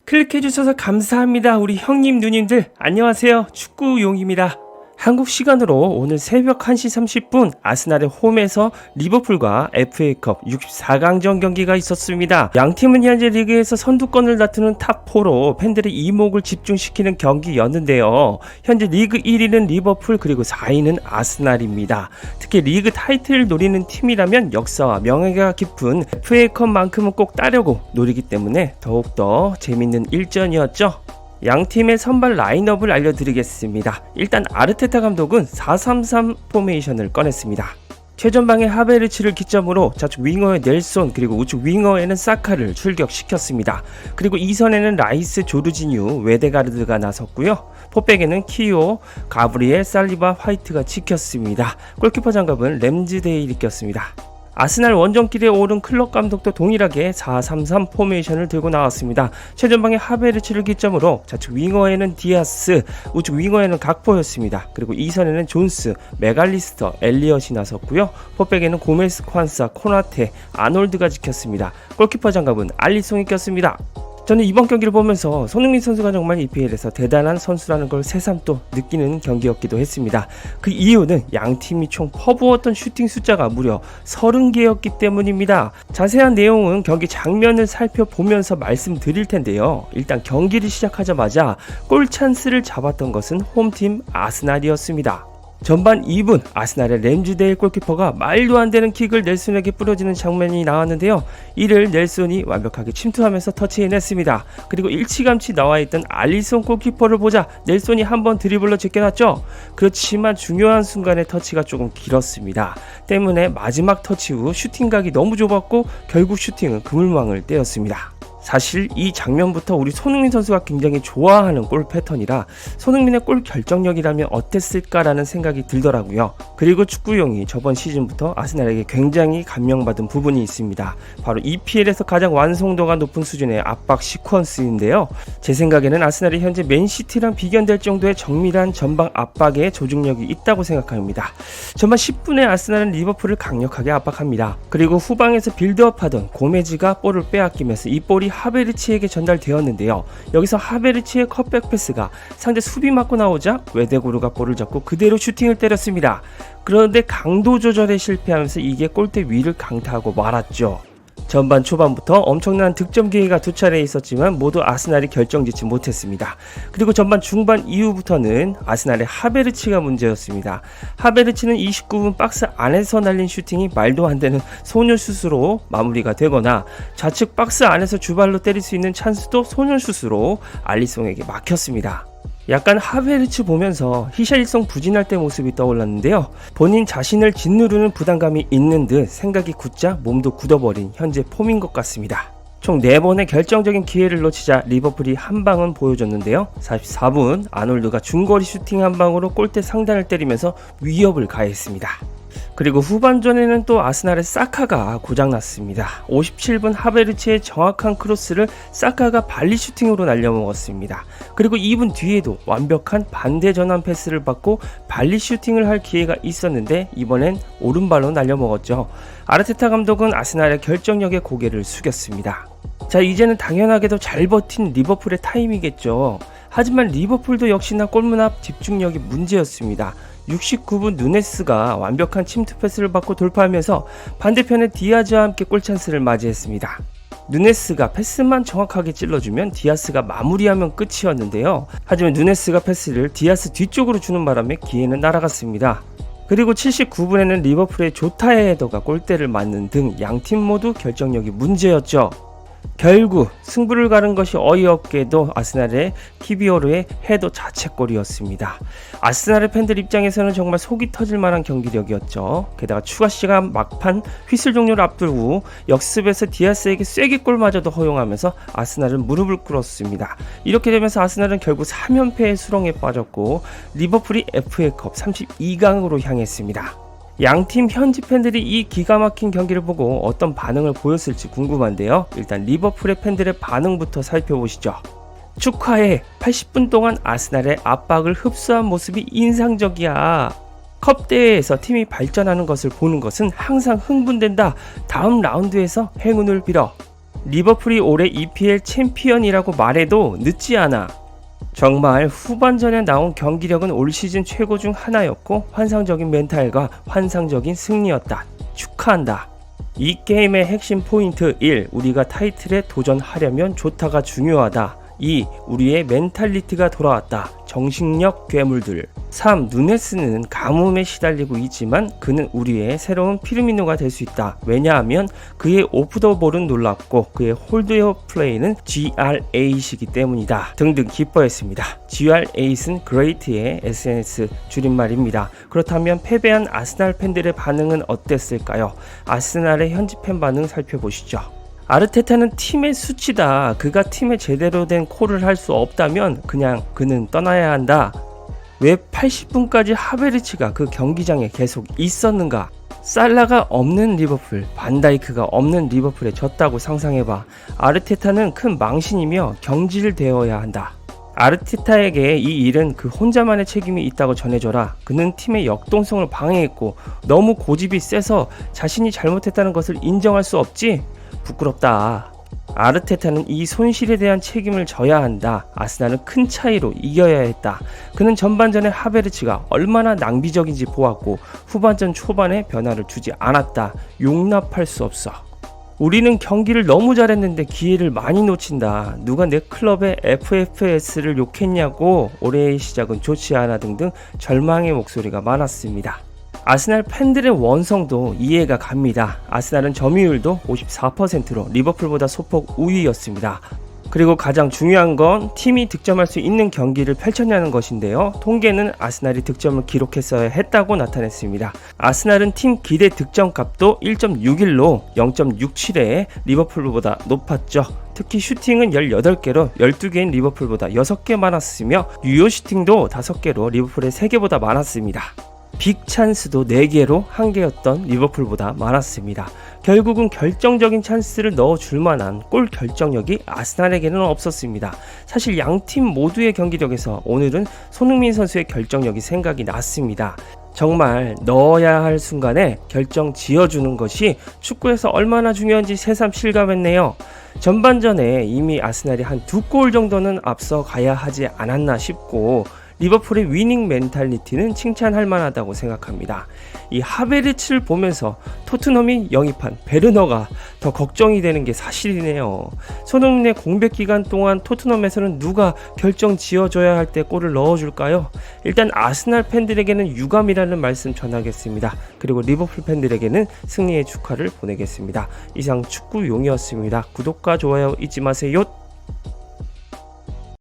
클릭해주셔서 감사합니다. 우리 형님 누님들 안녕하세요. 축구용입니다. 한국 시간으로 오늘 새벽 1시 30분 아스날의 홈에서 리버풀과 FA컵 64강전 경기가 있었습니다. 양팀은 현재 리그에서 선두권을 다투는 탑4로 팬들의 이목을 집중시키는 경기였는데요. 현재 리그 1위는 리버풀 그리고 4위는 아스날입니다. 특히 리그 타이틀을 노리는 팀이라면 역사와 명예가 깊은 FA컵만큼은 꼭 따려고 노리기 때문에 더욱더 재밌는 일전이었죠. 양팀의 선발 라인업을 알려드리겠습니다. 일단 아르테타 감독은 4-3-3 포메이션을 꺼냈습니다. 최전방의 하베르츠를 기점으로 좌측 윙어의 넬손 그리고 우측 윙어에는 사카를 출격시켰습니다. 그리고 2선에는 라이스, 조르지뉴, 웨데가르드가 나섰고요. 포백에는 키오, 가브리엘, 살리바, 화이트가 지켰습니다. 골키퍼 장갑은 램즈데일이 꼈습니다. 아스날 원정길에 오른 클럽 감독도 동일하게 4-3-3 포메이션을 들고 나왔습니다. 최전방에 하베르츠를 기점으로 좌측 윙어에는 디아스, 우측 윙어에는 각포였습니다. 그리고 2선에는 존스, 메갈리스터, 엘리엇이 나섰고요. 포백에는 고메스, 콴사, 코나테, 아놀드가 지켰습니다. 골키퍼 장갑은 알리송이 꼈습니다. 저는 이번 경기를 보면서 손흥민 선수가 정말 EPL에서 대단한 선수라는 걸 새삼 또 느끼는 경기였기도 했습니다. 그 이유는 양팀이 총 퍼부었던 슈팅 숫자가 무려 30개였기 때문입니다. 자세한 내용은 경기 장면을 살펴보면서 말씀드릴 텐데요. 일단 경기를 시작하자마자 골 찬스를 잡았던 것은 홈팀 아스날이었습니다. 전반 2분 아스날의 램즈데일 골키퍼가 말도 안 되는 킥을 넬슨에게 뿌려지는 장면이 나왔는데요. 이를 넬슨이 완벽하게 침투하면서 터치해냈습니다. 그리고 일찌감치 나와있던 알리송 골키퍼를 보자 넬슨이 한번 드리블로 제껴놨죠. 그렇지만 중요한 순간에 터치가 조금 길었습니다. 때문에 마지막 터치 후 슈팅각이 너무 좁았고 결국 슈팅은 그물망을 떼었습니다. 사실 이 장면부터 우리 손흥민 선수가 굉장히 좋아하는 골 패턴이라 손흥민의 골 결정력이라면 어땠을까라는 생각이 들더라고요. 그리고 축구용이 저번 시즌부터 아스날에게 굉장히 감명받은 부분이 있습니다. 바로 EPL에서 가장 완성도가 높은 수준의 압박 시퀀스인데요. 제 생각에는 아스날이 현재 맨시티랑 비견될 정도의 정밀한 전방 압박에 조직력이 있다고 생각합니다. 전반 10분에 아스날은 리버풀을 강력하게 압박합니다. 그리고 후방에서 빌드업하던 고메즈가 볼을 빼앗기면서 이 볼이 하베르츠에게 전달되었는데요. 여기서 하베르츠의 컷백 패스가 상대 수비 맞고 나오자 웨데고르가 볼을 잡고 그대로 슈팅을 때렸습니다. 그런데 강도 조절에 실패하면서 이게 골대 위를 강타하고 말았죠. 전반 초반부터 엄청난 득점 기회가 두 차례 있었지만 모두 아스날이 결정짓지 못했습니다. 그리고 전반 중반 이후부터는 아스날의 하베르츠가 문제였습니다. 하베르츠는 29분 박스 안에서 날린 슈팅이 말도 안 되는 소녀슛으로 마무리가 되거나 좌측 박스 안에서 주발로 때릴 수 있는 찬스도 소녀슛으로 알리송에게 막혔습니다. 약간 하베르츠 보면서 히샬리송 부진할 때 모습이 떠올랐는데요. 본인 자신을 짓누르는 부담감이 있는 듯 생각이 굳자 몸도 굳어버린 현재 폼인 것 같습니다. 총 4번의 결정적인 기회를 놓치자 리버풀이 한 방은 보여줬는데요. 44분 아놀드가 중거리 슈팅 한 방으로 골대 상단을 때리면서 위협을 가했습니다. 그리고 후반전에는 또 아스날의 사카가 고장났습니다. 57분 하베르츠의 정확한 크로스를 사카가 발리 슈팅으로 날려먹었습니다. 그리고 2분 뒤에도 완벽한 반대 전환 패스를 받고 발리 슈팅을 할 기회가 있었는데 이번엔 오른발로 날려먹었죠. 아르테타 감독은 아스날의 결정력에 고개를 숙였습니다. 자, 이제는 당연하게도 잘 버틴 리버풀의 타임이겠죠. 하지만 리버풀도 역시나 골문 앞 집중력이 문제였습니다. 69분 누네스가 완벽한 침투 패스를 받고 돌파하면서 반대편의 디아즈와 함께 골찬스를 맞이했습니다. 누네스가 패스만 정확하게 찔러주면 디아스가 마무리하면 끝이었는데요. 하지만 누네스가 패스를 디아스 뒤쪽으로 주는 바람에 기회는 날아갔습니다. 그리고 79분에는 리버풀의 조타의 헤더가 골대를 맞는 등 양팀 모두 결정력이 문제였죠. 결국 승부를 가른 것이 어이없게도 아스날의 키비오르의 헤더 자책골이었습니다. 아스날의 팬들 입장에서는 정말 속이 터질 만한 경기력이었죠. 게다가 추가 시간 막판 휘슬 종료를 앞두고 역습에서 디아스에게 쐐기골마저도 허용하면서 아스날은 무릎을 꿇었습니다. 이렇게 되면서 아스날은 결국 3연패의 수렁에 빠졌고 리버풀이 FA컵 32강으로 향했습니다. 양팀 현지 팬들이 이 기가 막힌 경기를 보고 어떤 반응을 보였을지 궁금한데요. 일단 리버풀의 팬들의 반응부터 살펴보시죠. 축하해. 80분 동안 아스날의 압박을 흡수한 모습이 인상적이야. 컵 대회에서 팀이 발전하는 것을 보는 것은 항상 흥분된다. 다음 라운드에서 행운을 빌어. 리버풀이 올해 EPL 챔피언이라고 말해도 늦지 않아. 정말 후반전에 나온 경기력은 올 시즌 최고 중 하나였고 환상적인 멘탈과 환상적인 승리였다. 축하한다. 이 게임의 핵심 포인트 1. 우리가 타이틀에 도전하려면 조타가 중요하다. 2. 우리의 멘탈리티가 돌아왔다. 정신력 괴물들. 3. 누네스는 가뭄에 시달리고 있지만 그는 우리의 새로운 피르미노가 될 수 있다. 왜냐하면 그의 오프 더 볼은 놀랍고 그의 홀드웨어 플레이는 GR8이기 때문이다. 등등 기뻐했습니다. GR8은 Great의 SNS 줄임말입니다. 그렇다면 패배한 아스날 팬들의 반응은 어땠을까요? 아스날의 현지 팬 반응 살펴보시죠. 아르테타는 팀의 수치다. 그가 팀에 제대로 된 콜을 할 수 없다면 그냥 그는 떠나야 한다. 왜 80분까지 하베르츠가 그 경기장에 계속 있었는가? 살라가 없는 리버풀, 반다이크가 없는 리버풀에 졌다고 상상해봐. 아르테타는 큰 망신이며 경질되어야 한다. 아르테타에게 이 일은 그 혼자만의 책임이 있다고 전해줘라. 그는 팀의 역동성을 방해했고 너무 고집이 세서 자신이 잘못했다는 것을 인정할 수 없지? 부끄럽다. 아르테타는 이 손실에 대한 책임을 져야 한다. 아스날은 큰 차이로 이겨야 했다. 그는 전반전에 하베르츠가 얼마나 낭비적인지 보았고 후반전 초반에 변화를 주지 않았다. 용납할 수 없어. 우리는 경기를 너무 잘했는데 기회를 많이 놓친다. 누가 내 클럽의 FFS를 욕했냐고. 올해의 시작은 좋지 않아 등등 절망의 목소리가 많았습니다. 아스날 팬들의 원성도 이해가 갑니다. 아스날은 점유율도 54%로 리버풀보다 소폭 우위였습니다. 그리고 가장 중요한 건 팀이 득점할 수 있는 경기를 펼쳤냐는 것인데요. 통계는 아스날이 득점을 기록했어야 했다고 나타냈습니다. 아스날은 팀 기대 득점값도 1.61로 0.67에 리버풀보다 높았죠. 특히 슈팅은 18개로 12개인 리버풀보다 6개 많았으며 유효 슈팅도 5개로 리버풀의 3개보다 많았습니다. 빅 찬스도 4개로 1개였던 리버풀보다 많았습니다. 결국은 결정적인 찬스를 넣어줄 만한 골 결정력이 아스날에게는 없었습니다. 사실 양팀 모두의 경기력에서 오늘은 손흥민 선수의 결정력이 생각이 났습니다. 정말 넣어야 할 순간에 결정 지어주는 것이 축구에서 얼마나 중요한지 새삼 실감했네요. 전반전에 이미 아스날이 한 2골 정도는 앞서 가야 하지 않았나 싶고 리버풀의 위닝 멘탈리티는 칭찬할 만하다고 생각합니다. 이 하베르츠를 보면서 토트넘이 영입한 베르너가 더 걱정이 되는 게 사실이네요. 손흥민의 공백 기간 동안 토트넘에서는 누가 결정 지어줘야 할 때 골을 넣어줄까요? 일단 아스날 팬들에게는 유감이라는 말씀 전하겠습니다. 그리고 리버풀 팬들에게는 승리의 축하를 보내겠습니다. 이상 축구용이었습니다. 구독과 좋아요 잊지 마세요.